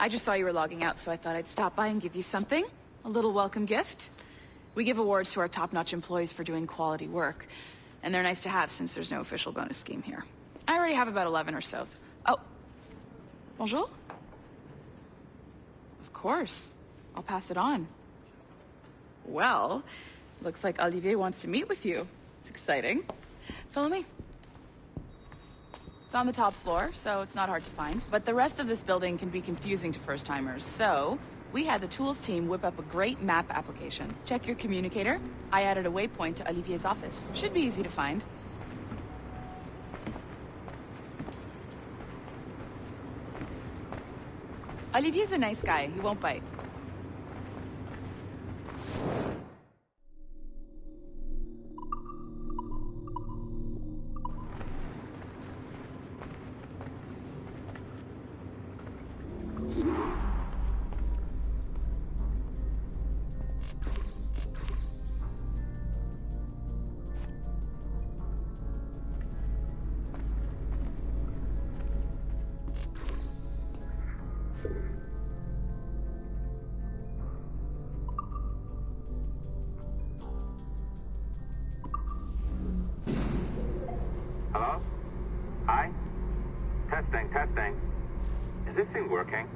I just saw you were logging out, so I thought I'd stop by and give you something. A little welcome gift. We give awards to our top-notch employees for doing quality work, and they're nice to have since there's no official bonus scheme here. I already have about 11 or so. Oh. Bonjour? Of course. I'll pass it on. Well, looks like Olivier wants to meet with you. It's exciting. Follow me. It's on the top floor, so it's not hard to find. But the rest of this building can be confusing to first-timers, so we had the tools team whip up a great map application. Check your communicator. I added a waypoint to Olivier's office. Should be easy to find. Olivier's a nice guy. He won't bite. Hello? Hi? Testing. Is this thing working?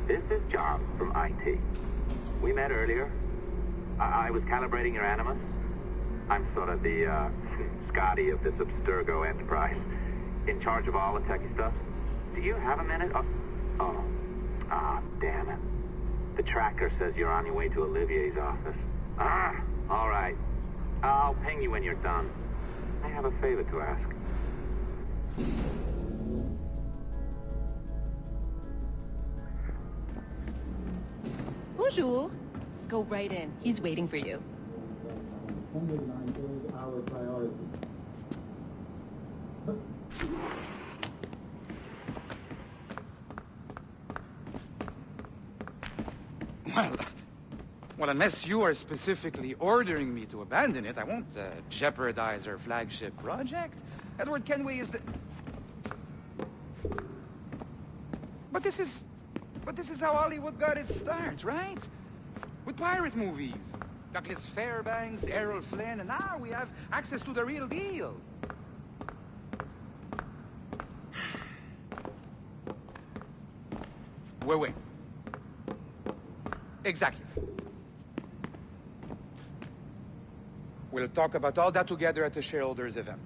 This is John from IT. We met earlier. I was calibrating your Animus. I'm sort of the, Scotty of this Abstergo enterprise. In charge of all the techie stuff. Do you have a minute? Damn it. The tracker says you're on your way to Olivier's office. All right. I'll ping you when you're done. I have a favor to ask. Bonjour. Go right in. He's waiting for you. Our priority. Well, unless you are specifically ordering me to abandon it, I won't jeopardize our flagship project. Edward Kenway is the... But this is how Hollywood got its start, right? With pirate movies. Douglas Fairbanks, Errol Flynn, and now we have access to the real deal. Wait. Exactly. We'll talk about all that together at the shareholders event.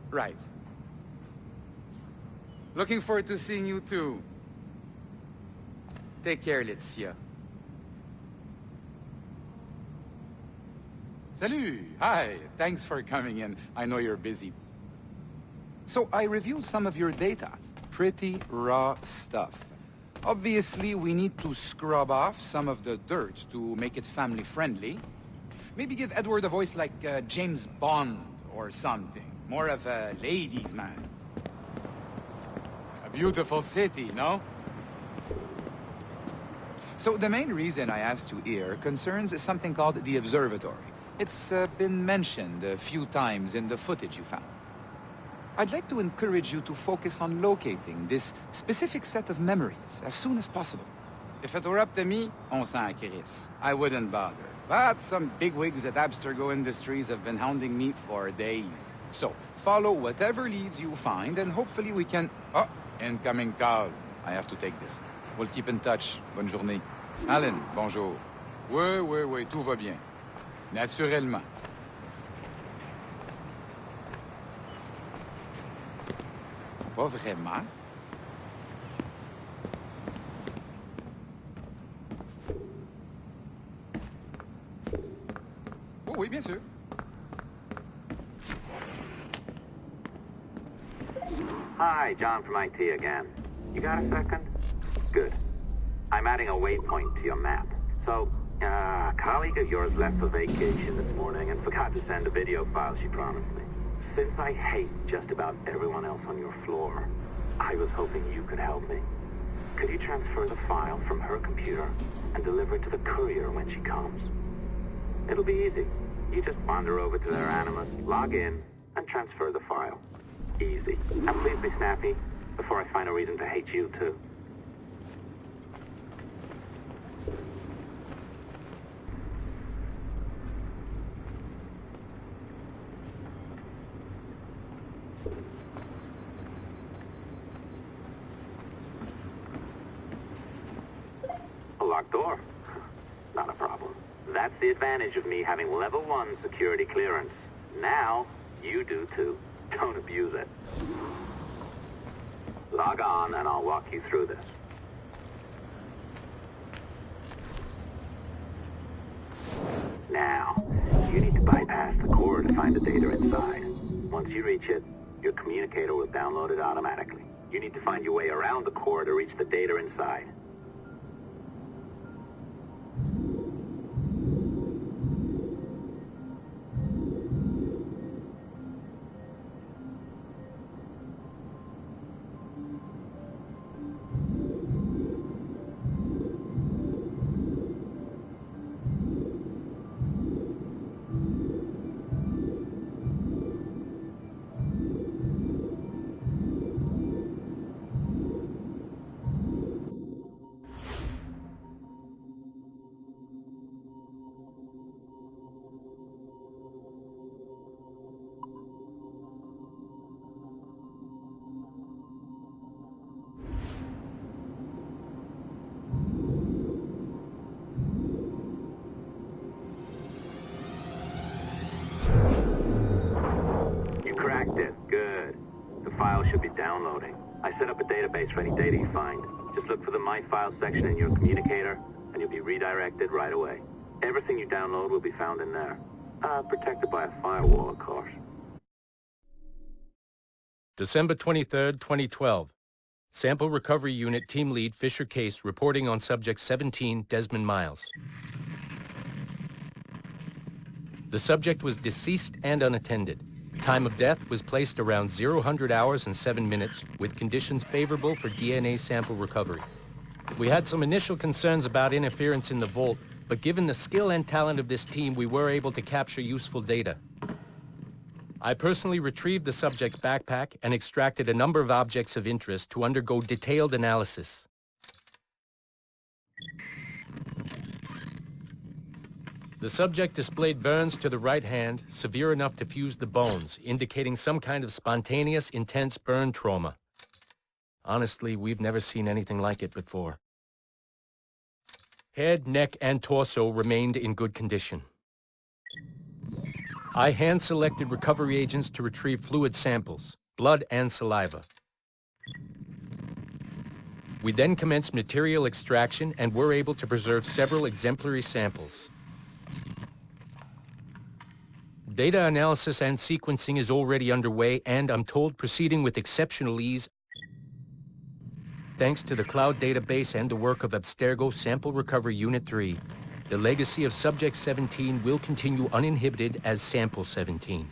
Right. Looking forward to seeing you too. Take care, Laetitia. Salut! Hi! Thanks for coming in. I know you're busy. So I reviewed some of your data. Pretty raw stuff. Obviously, we need to scrub off some of the dirt to make it family-friendly. Maybe give Edward a voice like James Bond or something. More of a ladies' man. A beautiful city, no? So the main reason I asked you here concerns something called the Observatory. It's been mentioned a few times in the footage you found. I'd like to encourage you to focus on locating this specific set of memories as soon as possible. If it were up to me, on s'en crisse. I wouldn't bother. But some bigwigs at Abstergo Industries have been hounding me for days. So, follow whatever leads you find, and hopefully we can... Oh, incoming call. I have to take this. We'll keep in touch. Bonne journée. Alan, bonjour. Oui, tout va bien. Naturellement. Pas vraiment. Oh oui, bien sûr. Hi, John from IT again. You got a second? Good. I'm adding a waypoint to your map. So, a colleague of yours left for vacation this morning and forgot to send a video file she promised me. Since I hate just about everyone else on your floor, I was hoping you could help me. Could you transfer the file from her computer and deliver it to the courier when she comes? It'll be easy. You just wander over to their Animus, log in, and transfer the file. Easy. And please be snappy. before I find a reason to hate you, too. A locked door? Not a problem. That's the advantage of me having level 1 security clearance. Now, you do too. Don't abuse it. Log on and I'll walk you through this. Now, you need to bypass the core to find the data inside. Once you reach it, your communicator will download it automatically. You need to find your way around the core to reach the data inside. Cracked it. Good. The file should be downloading. I set up a database for any data you find. Just look for the My Files section in your communicator, and you'll be redirected right away. Everything you download will be found in there. Protected by a firewall, of course. December 23rd, 2012. Sample Recovery Unit Team Lead Fisher Case reporting on Subject 17, Desmond Miles. The subject was deceased and unattended. Time of death was placed around 0000 hours and 7 minutes, with conditions favorable for DNA sample recovery. We had some initial concerns about interference in the vault, but given the skill and talent of this team, we were able to capture useful data. I personally retrieved the subject's backpack and extracted a number of objects of interest to undergo detailed analysis. The subject displayed burns to the right hand, severe enough to fuse the bones, indicating some kind of spontaneous, intense burn trauma. Honestly, we've never seen anything like it before. Head, neck, and torso remained in good condition. I hand-selected recovery agents to retrieve fluid samples, blood and saliva. We then commenced material extraction and were able to preserve several exemplary samples. Data analysis and sequencing is already underway, and I'm told proceeding with exceptional ease thanks to the cloud database and the work of Abstergo Sample Recovery Unit 3. The legacy of Subject 17 will continue uninhibited as Sample 17.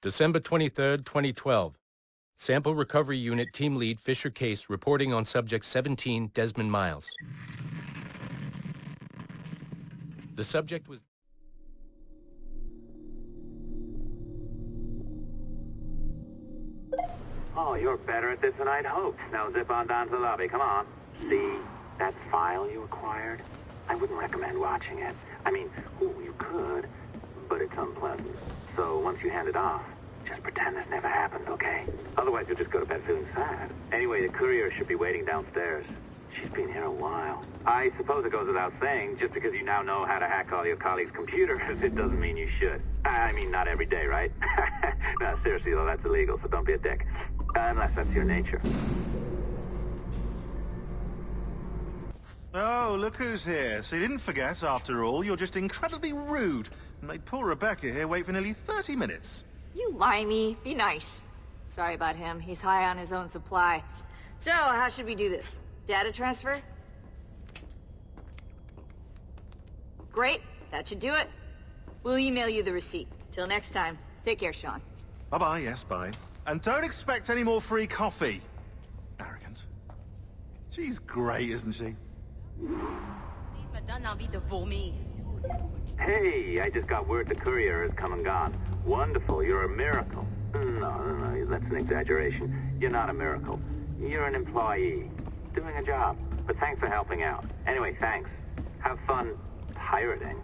December 23rd, 2012. Sample Recovery Unit Team Lead Fisher Case reporting on Subject 17, Desmond Miles. The subject was... Oh, you're better at this than I'd hoped. Now zip on down to the lobby. Come on. See that file you acquired? I wouldn't recommend watching it. I mean, you could, but it's unpleasant. So once you hand it off, just pretend this never happened, okay? Otherwise, you'll just go to bed feeling sad. Anyway, the courier should be waiting downstairs. She's been here a while. I suppose it goes without saying, just because you now know how to hack all your colleagues' computers, it doesn't mean you should. I mean, not every day, right? No, seriously, though, that's illegal, so don't be a dick. Unless that's your nature. Oh, look who's here. So you didn't forget, after all, you're just incredibly rude and made poor Rebecca here wait for nearly 30 minutes. You limey. Be nice. Sorry about him. He's high on his own supply. So, how should we do this? Data transfer? Great. That should do it. We'll email you the receipt. Till next time. Take care, Sean. Bye-bye, yes, bye. And don't expect any more free coffee. Arrogant. She's great, isn't she? Please me donne envie de vomir. Hey, I just got word the courier has come and gone. Wonderful, you're a miracle. No, that's an exaggeration. You're not a miracle. You're an employee, doing a job. But thanks for helping out. Anyway, thanks. Have fun pirating.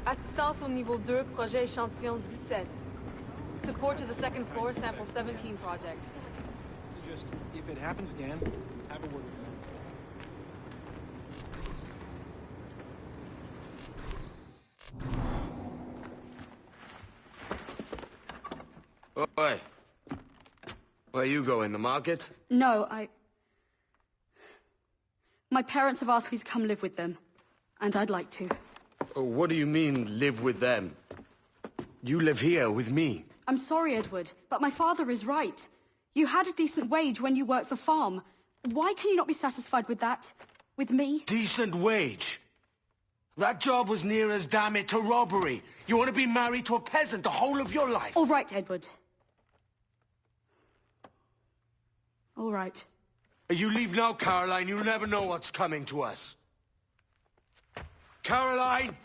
Assistance au niveau 2, projet échantillon 17. Support to the second floor, sample 17 project. Just, if it happens again, have a word with them. Oi. Where you going, the market? No, My parents have asked me to come live with them, and I'd like to. Oh, what do you mean, live with them? You live here with me. I'm sorry, Edward, but my father is right. You had a decent wage when you worked the farm. Why can you not be satisfied with that? With me? Decent wage? That job was near as, damn it, to robbery. You want to be married to a peasant the whole of your life? All right, Edward. All right. You leave now, Caroline. You'll never know what's coming to us. Caroline!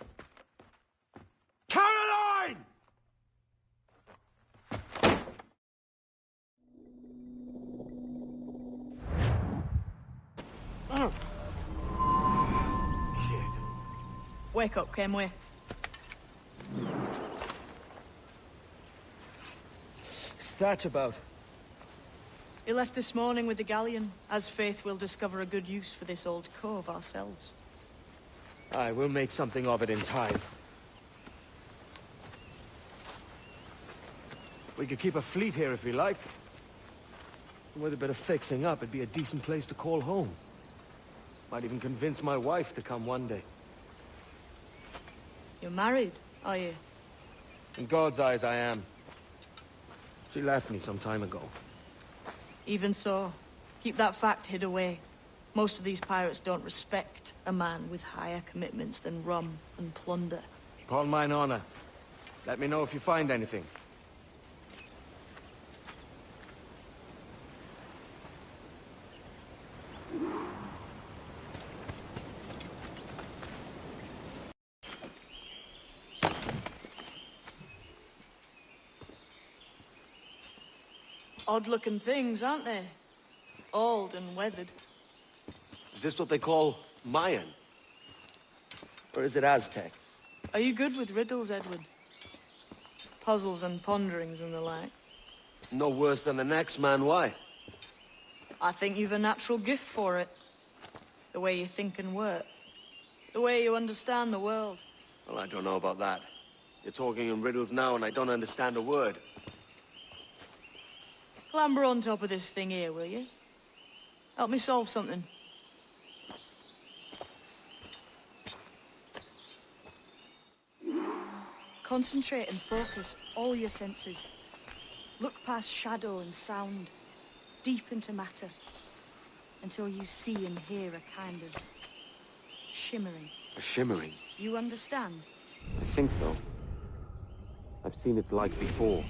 Caroline! Oh. Kid. Wake up, Kenway. What's that about? He left this morning with the galleon, as faith will discover a good use for this old cove ourselves. Aye, we'll make something of it in time. We could keep a fleet here if we liked. And with a bit of fixing up, it'd be a decent place to call home. Might even convince my wife to come one day. You're married, are you? In God's eyes, I am. She left me some time ago. Even so, keep that fact hid away. Most of these pirates don't respect a man with higher commitments than rum and plunder. Upon mine honor. Let me know if you find anything. Odd-looking things, aren't they? Old and weathered. Is this what they call Mayan? Or is it Aztec? Are you good with riddles, Edward? Puzzles and ponderings and the like? No worse than the next man, why? I think you've a natural gift for it. The way you think and work. The way you understand the world. Well, I don't know about that. You're talking in riddles now and I don't understand a word. Clamber on top of this thing here, will you? Help me solve something. Concentrate and focus all your senses. Look past shadow and sound, deep into matter, until you see and hear a kind of shimmering. A shimmering? You understand? I think so. I've seen its like before.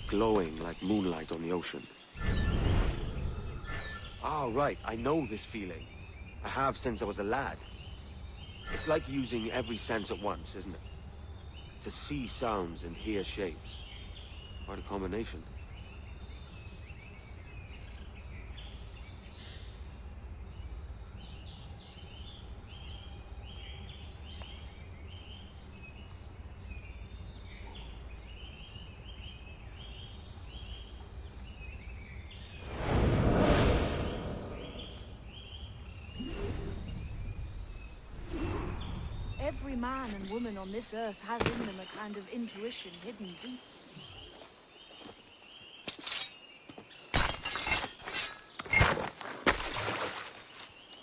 Glowing like moonlight on the ocean. Ah, right. I know this feeling. I have since I was a lad. It's like using every sense at once, isn't it? To see sounds and hear shapes. Quite a combination. Every man and woman on this earth has in them a kind of intuition hidden deep.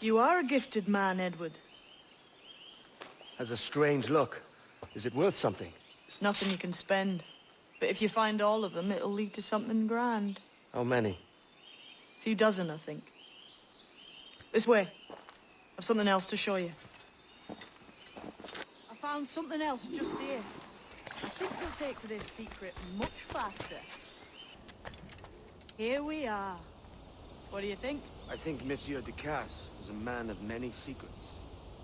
You are a gifted man, Edward. Has a strange look. Is it worth something? Nothing you can spend. But if you find all of them, it'll lead to something grand. How many? A few dozen, I think. This way. I've something else to show you. I found something else just here. I think you'll take to this secret much faster. Here we are. What do you think? I think Monsieur Ducasse was a man of many secrets.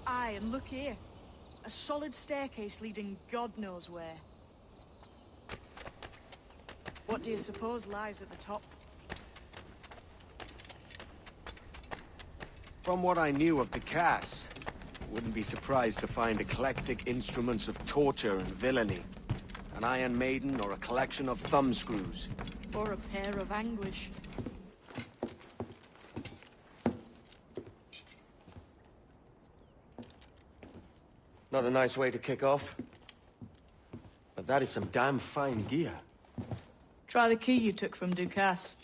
Aye, and look here. A solid staircase leading God knows where. What do you suppose lies at the top? From what I knew of Ducasse, I wouldn't be surprised to find eclectic instruments of torture and villainy. An Iron Maiden or a collection of thumbscrews. Or a pair of anguish. Not a nice way to kick off. But that is some damn fine gear. Try the key you took from Ducasse.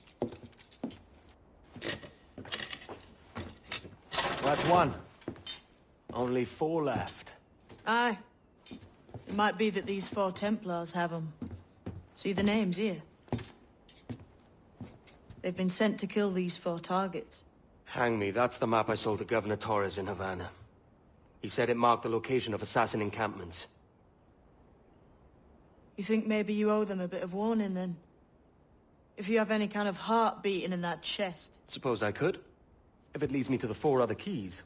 That's one. Only 4 left. Aye. It might be that these 4 Templars have them. See the names here? They've been sent to kill these 4 targets. Hang me, that's the map I sold to Governor Torres in Havana. He said it marked the location of assassin encampments. You think maybe you owe them a bit of warning, then? If you have any kind of heart beating in that chest. Suppose I could. If it leads me to the 4 other keys.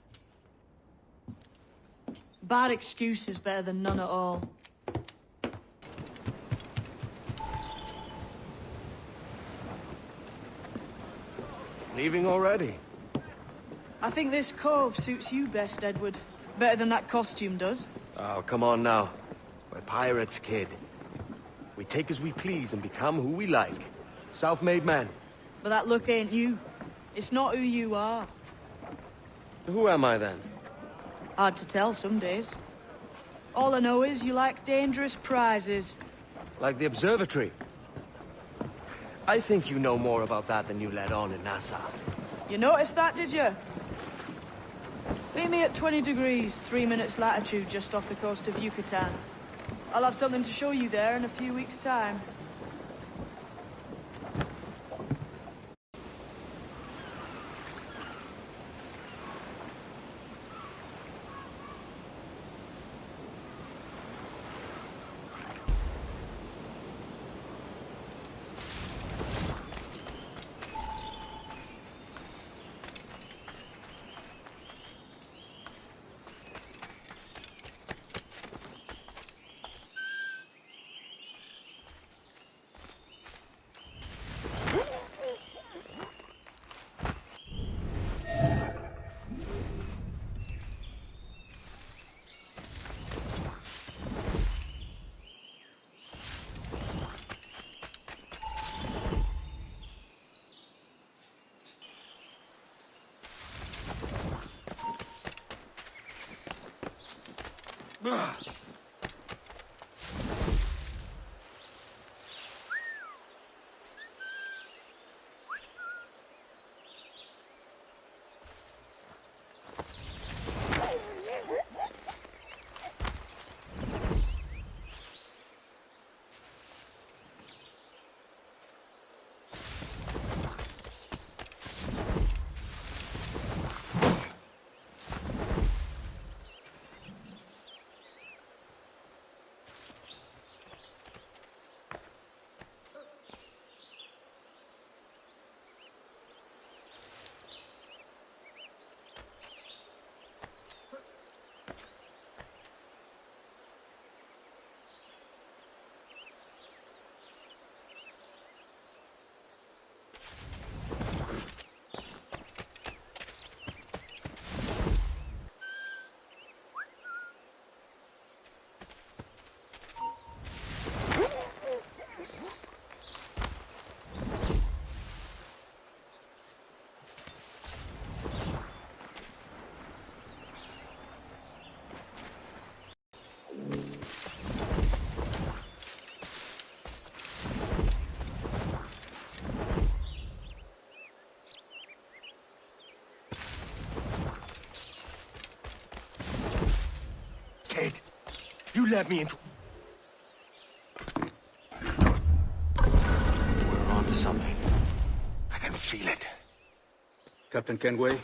Bad excuse is better than none at all. Leaving already? I think this cove suits you best, Edward. Better than that costume does. Oh, come on now. We're pirates, kid. We take as we please and become who we like. Self-made men. But that look ain't you. It's not who you are. Who am I then? Hard to tell some days. All I know is you like dangerous prizes. Like the observatory. I think you know more about that than you let on in Nassau. You noticed that, did you? Meet me at 20 degrees, 3 minutes latitude just off the coast of Yucatan. I'll have something to show you there in a few weeks' time. Kate, you let me into... We're onto something. I can feel it. Captain Kenway?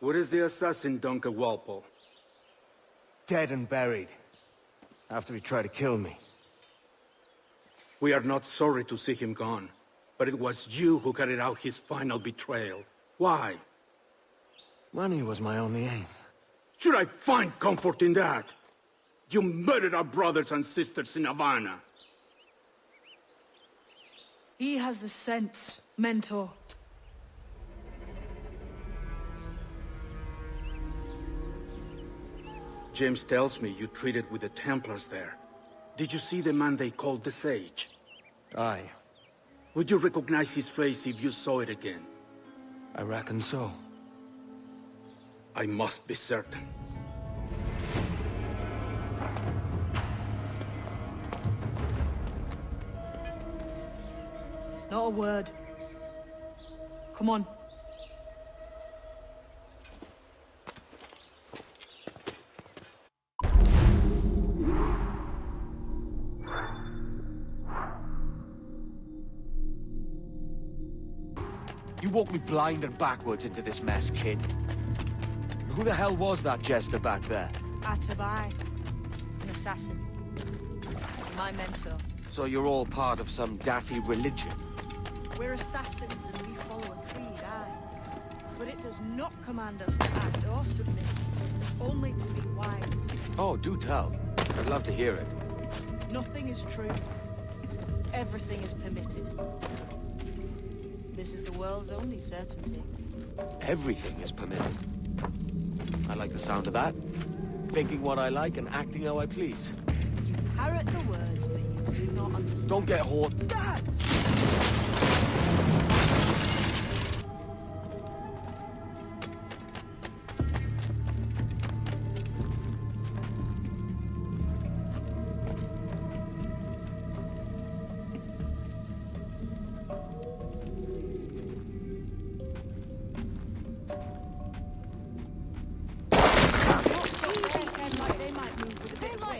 Where is the assassin, Duncan Walpole? Dead and buried. After he tried to kill me. We are not sorry to see him gone, but it was you who carried out his final betrayal. Why? Money was my only aim. Should I find comfort in that? You murdered our brothers and sisters in Havana. He has the sense, Mentor. James tells me you traded with the Templars there. Did you see the man they called the Sage? Aye. Would you recognize his face if you saw it again? I reckon so. I must be certain. Not a word. Come on. You walked me blind and backwards into this mess, kid. Who the hell was that jester back there? Atabai. An assassin. My mentor. So you're all part of some daffy religion? We're assassins and we follow a creed, aye. But it does not command us to act or submit. Only to be wise. Oh, do tell. I'd love to hear it. Nothing is true. Everything is permitted. This is the world's only certainty. Everything is permitted. I like the sound of that. Thinking what I like and acting how I please. You parrot the words, but you do not understand. Don't get hot.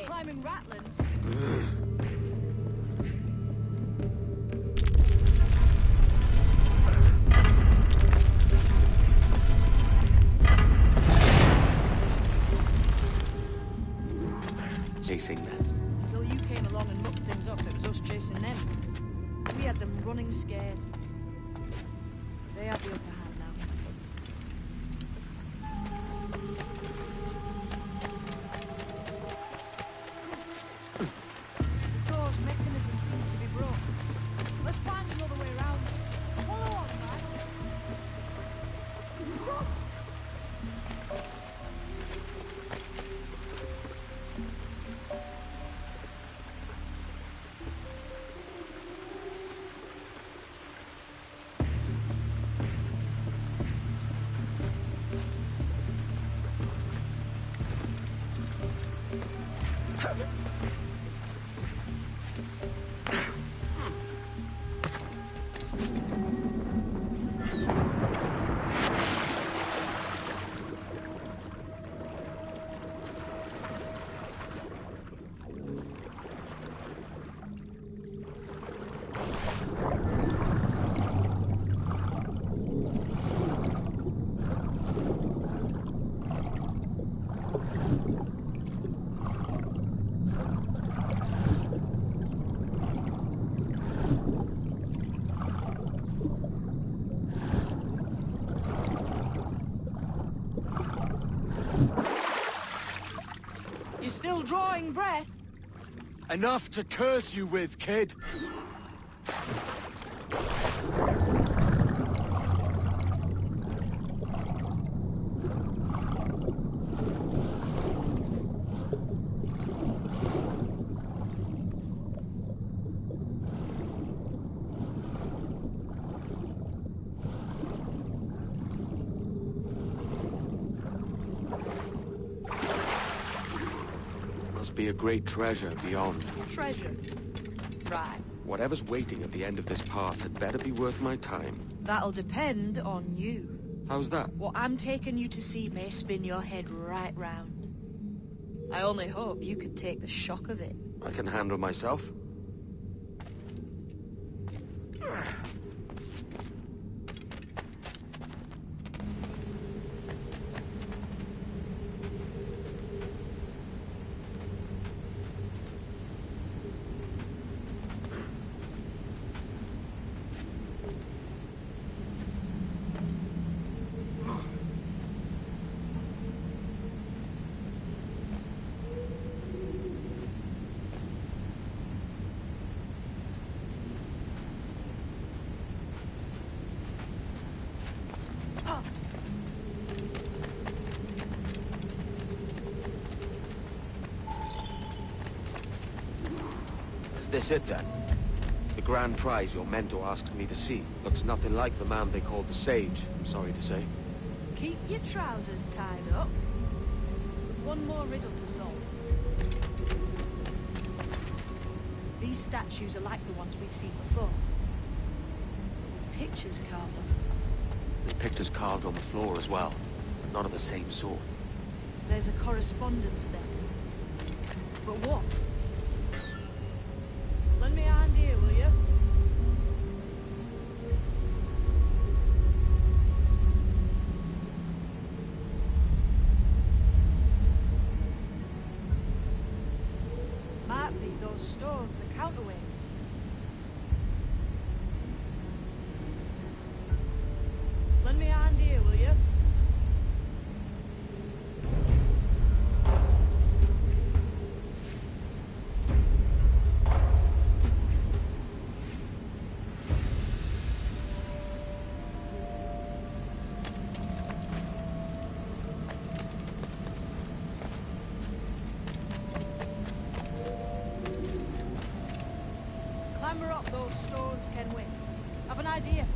Climbing Ratlands. Chasing them. Until you came along and mucked things up, it was us chasing them. We had them running scared. They have the upper hand now. The door's mechanism seems to be broken. Let's find another way around. Follow on, man. You're still drawing breath? Enough to curse you with, kid. Must be a great treasure beyond. Treasure. Right. Whatever's waiting at the end of this path had better be worth my time. That'll depend on you. How's that? What I'm taking you to see may spin your head right round. I only hope you can take the shock of it. I can handle myself. Is this it then? The grand prize your mentor asked me to see looks nothing like the man they called the Sage, I'm sorry to say. Keep your trousers tied up. One more riddle to solve. These statues are like the ones we've seen before. Pictures carved on them. There's pictures carved on the floor as well, but not of the same sort. There's a correspondence there. But what? Lend me a hand here, will you? Might be those stones are counterweights. Lend me a hand here, will you? Clamber up those stones, Kenway. Have an idea.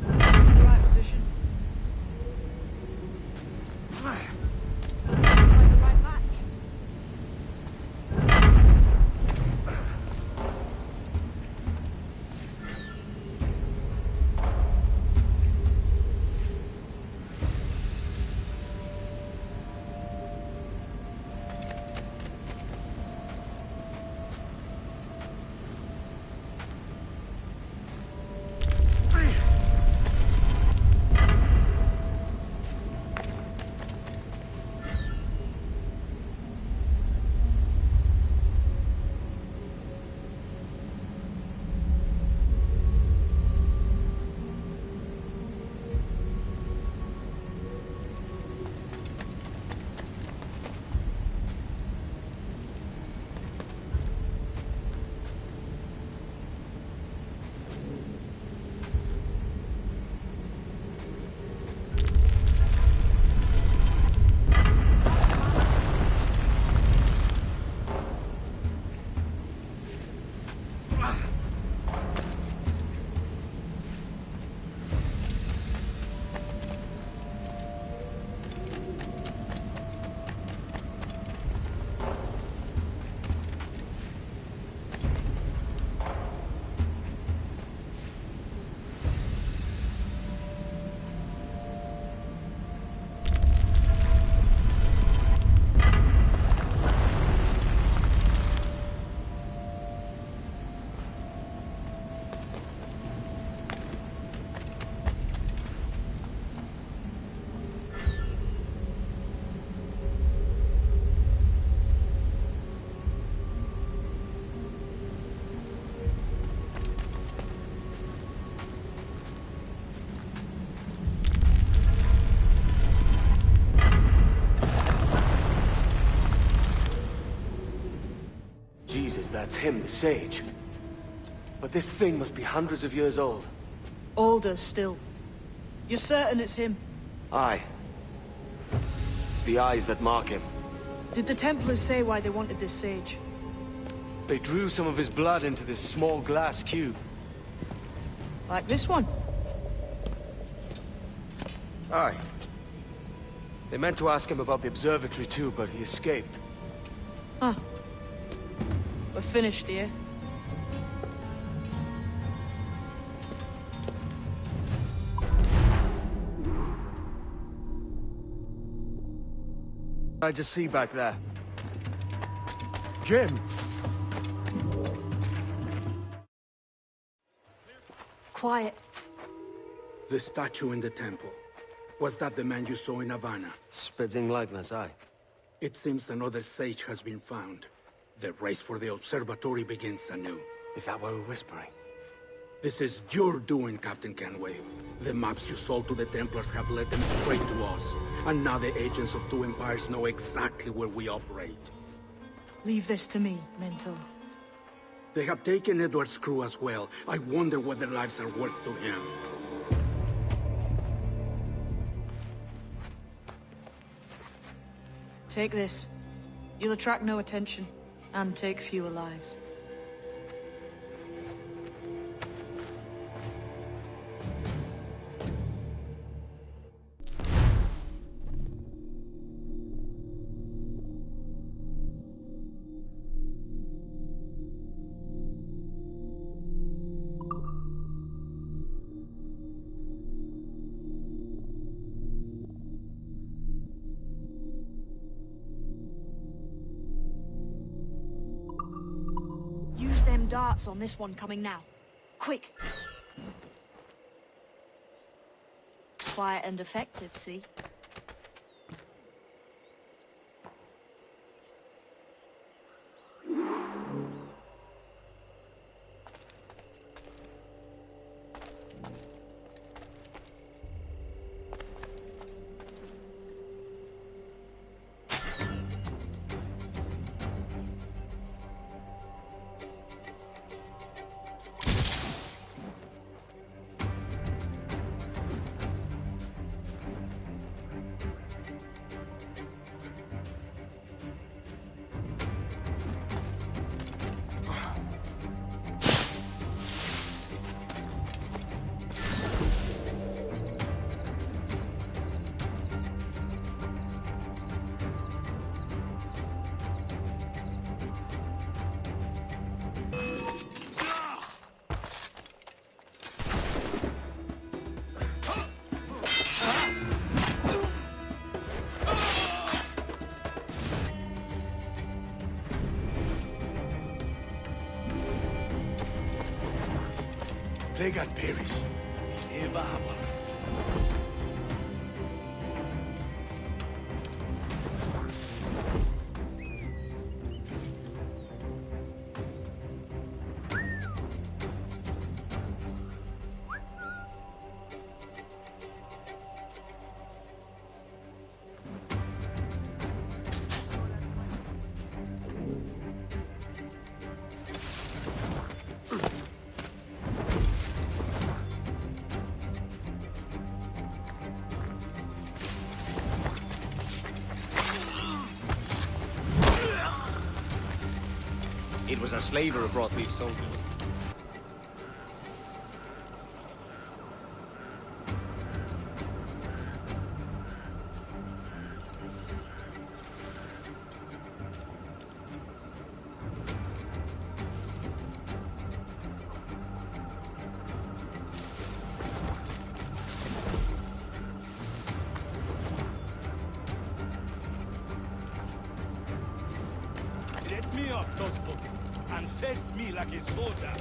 This is the right position. Doesn't seem like the right match. Jesus, that's him, the Sage. But this thing must be hundreds of years old. Older still. You're certain it's him? Aye. It's the eyes that mark him. Did the Templars say why they wanted this sage? They drew some of his blood into this small glass cube. Like this one? Aye. They meant to ask him about the observatory too, but he escaped. Huh. We're finished here. I just see back there. Jim! Quiet. The statue in the temple. Was that the man you saw in Havana? Spitting likeness, aye. It seems another sage has been found. The race for the observatory begins anew. Is that why we're whispering? This is your doing, Captain Kenway. The maps you sold to the Templars have led them straight to us. And now the agents of two empires know exactly where we operate. Leave this to me, Mentor. They have taken Edward's crew as well. I wonder what their lives are worth to him. Take this. You'll attract no attention, and take fewer lives. Use them darts on this one coming now. Quick! Quiet and effective, see? Plague and perish. It was a slaver who brought these soldiers. Let me up, those books, and face me like a soldier.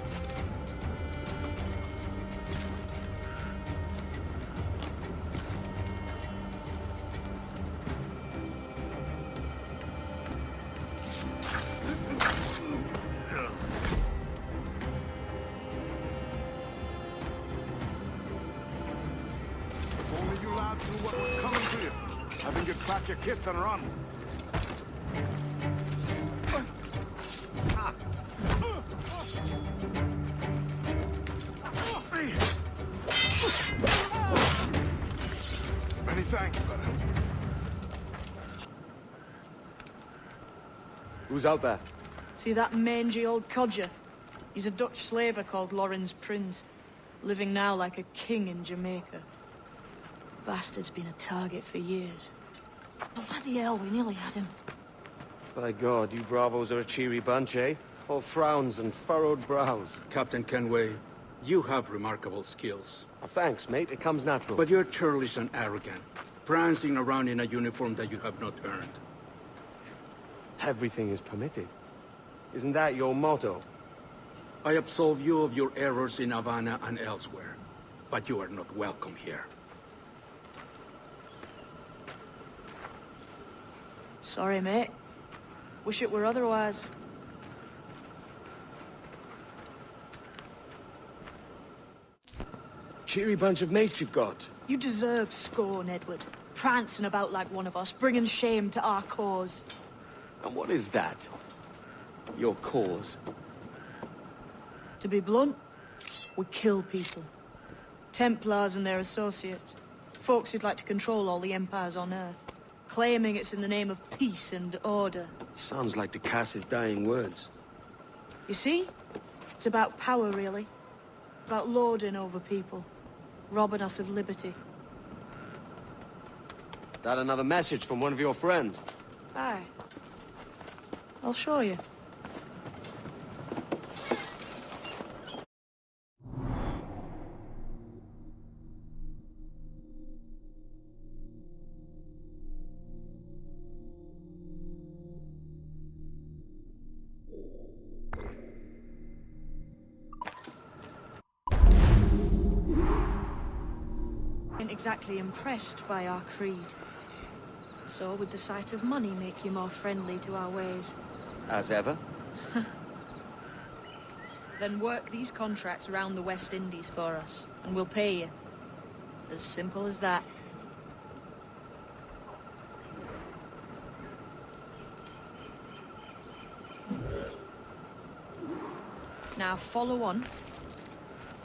If only you lads knew what was coming to you. Having you pack your kits and run. Many thanks, brother. Who's out there? See that mangy old codger? He's a Dutch slaver called Lorenz Prins, living now like a king in Jamaica. Bastard's been a target for years. Bloody hell, we nearly had him. By God, you bravos are a cheery bunch, eh? All frowns and furrowed brows. Captain Kenway, you have remarkable skills. Thanks, mate. It comes natural. But you're churlish and arrogant, prancing around in a uniform that you have not earned. Everything is permitted. Isn't that your motto? I absolve you of your errors in Havana and elsewhere, but you are not welcome here. Sorry, mate. Wish it were otherwise. cheery bunch of mates you've got. You deserve scorn, Edward. Prancing about like one of us, bringing shame to our cause. And what is that? Your cause? To be blunt, we kill people. Templars and their associates. Folks who'd like to control all the empires on Earth. Claiming it's in the name of peace and order. Sounds like the Cass's dying words. You see? It's about power, really. About lording over people. Robbing us of liberty. That another message from one of your friends? Aye. I'll show you. Ain't exactly impressed by our creed. So would the sight of money make you more friendly to our ways? As ever. Then work these contracts around the West Indies for us, and we'll pay you. As simple as that. Now follow on.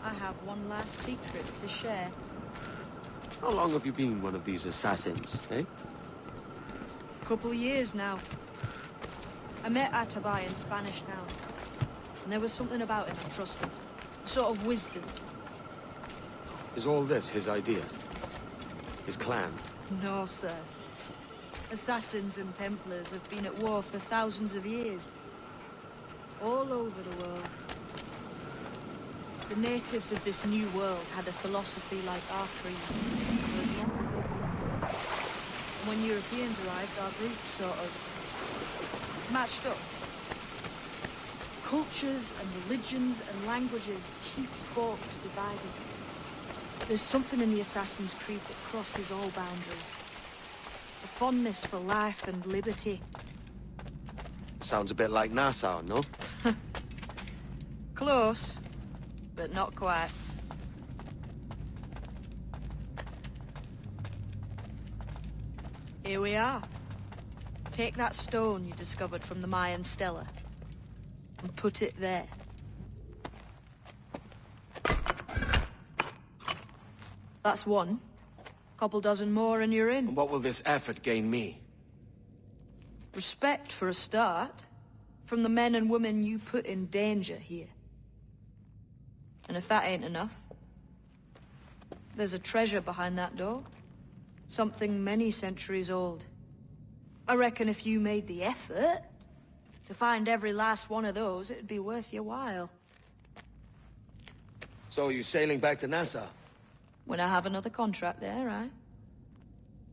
I have one last secret to share. How long have you been one of these assassins, eh? Couple of years now. I met Atabai in Spanish Town. And there was something about him I trusted. A sort of wisdom. Is all this his idea? His clan? No, sir. Assassins and Templars have been at war for thousands of years. All over the world. The natives of this new world had a philosophy like our creed. When Europeans arrived, our group sort of matched up. Cultures and religions and languages keep folks divided. There's something in the Assassin's Creed that crosses all boundaries. A fondness for life and liberty. Sounds a bit like Nassau, no? Close, but not quite. Here we are. Take that stone you discovered from the Mayan Stela and put it there. That's one. Couple dozen more and you're in. And what will this effort gain me? Respect for a start. From the men and women you put in danger here. And if that ain't enough, there's a treasure behind that door. Something many centuries old. I reckon if you made the effort to find every last one of those, it'd be worth your while. So you sailing back to Nassau? When I have another contract there, right?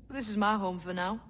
This is my home for now.